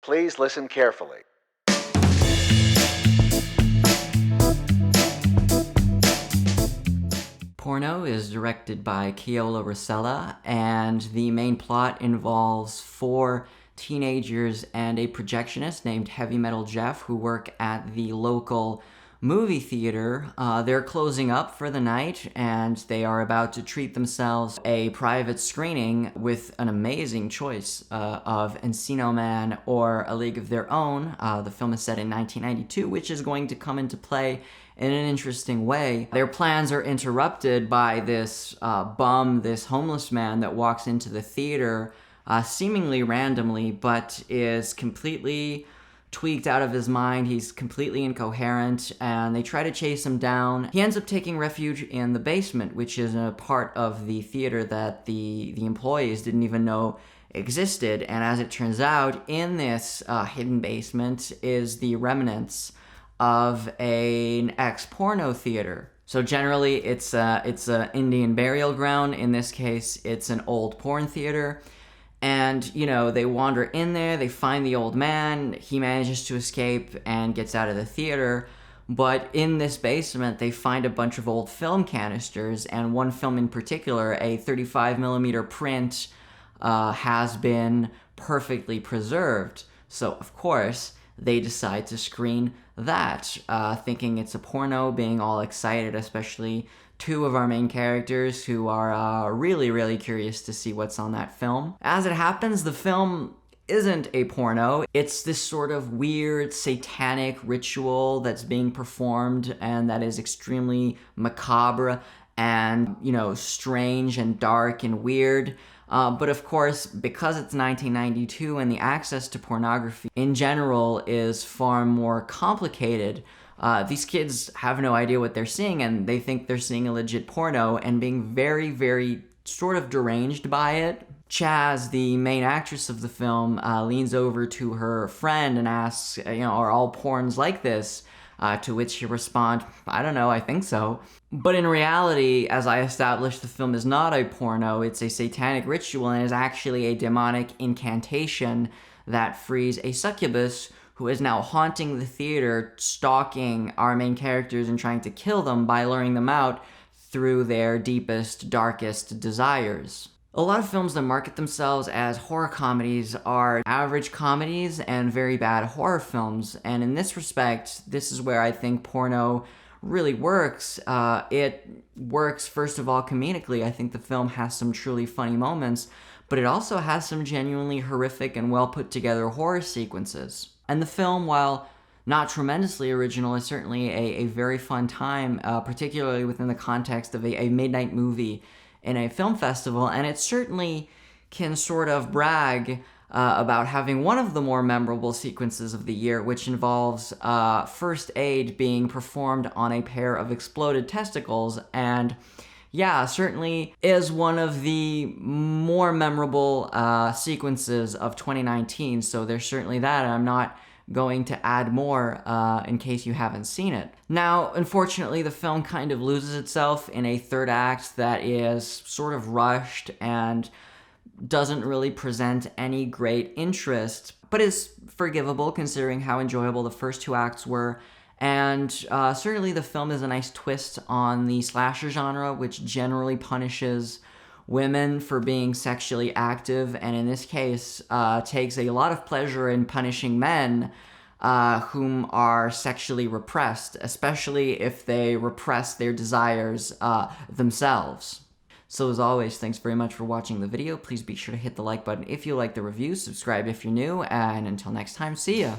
Please listen carefully. Porno is directed by Keola Racela, and the main plot involves 4 teenagers and a projectionist named Heavy Metal Jeff who work at the local movie theater. They're closing up for the night, and they are about to treat themselves a private screening with an amazing choice of Encino Man or A League of Their Own. The film is set in 1992, which is going to come into play in an interesting way. Their plans are interrupted by this bum, this homeless man that walks into the theater seemingly randomly, but is completely tweaked out of his mind. He's completely incoherent, and they try to chase him down. He ends up taking refuge in the basement, which is a part of the theater that the employees didn't even know existed. And as it turns out, in this hidden basement is the remnants of an ex-porno theater. So generally, it's a Indian burial ground. In this case, it's an old porn theater. And, you know, they wander in there, they find the old man, he manages to escape and gets out of the theater. But in this basement, they find a bunch of old film canisters, and one film in particular, a 35mm print, has been perfectly preserved. So, of course, they decide to screen that, thinking it's a porno, being all excited, especially 2 of our main characters who are really, really curious to see what's on that film. As it happens, the film isn't a porno. It's this sort of weird satanic ritual that's being performed and that is extremely macabre and, you know, strange and dark and weird. But of course, because it's 1992 and the access to pornography in general is far more complicated, these kids have no idea what they're seeing, and they think they're seeing a legit porno and being very, very sort of deranged by it. Chaz, the main actress of the film, leans over to her friend and asks, you know, are all porns like this? To which she responds, I don't know, I think so. But in reality, as I established, the film is not a porno, it's a satanic ritual and is actually a demonic incantation that frees a succubus who is now haunting the theater, stalking our main characters and trying to kill them by luring them out through their deepest, darkest desires. A lot of films that market themselves as horror comedies are average comedies and very bad horror films, and in this respect, this is where I think porno really works. It works, first of all, comedically. I think the film has some truly funny moments, but it also has some genuinely horrific and well put together horror sequences. And the film, while not tremendously original, is certainly a very fun time, particularly within the context of a midnight movie in a film festival, and it certainly can sort of brag about having one of the more memorable sequences of the year, which involves first aid being performed on a pair of exploded testicles, and yeah, certainly is one of the more memorable sequences of 2019, so there's certainly that, and I'm not going to add more in case you haven't seen it. Now, unfortunately, the film kind of loses itself in a third act that is sort of rushed and doesn't really present any great interest, but is forgivable considering how enjoyable the first 2 acts were. And certainly the film is a nice twist on the slasher genre, which generally punishes women for being sexually active, and in this case takes a lot of pleasure in punishing men whom are sexually repressed, especially if they repress their desires themselves. So as always, thanks very much for watching the video. Please be sure to hit the like button if you like the review, subscribe if you're new, and until next time, see ya!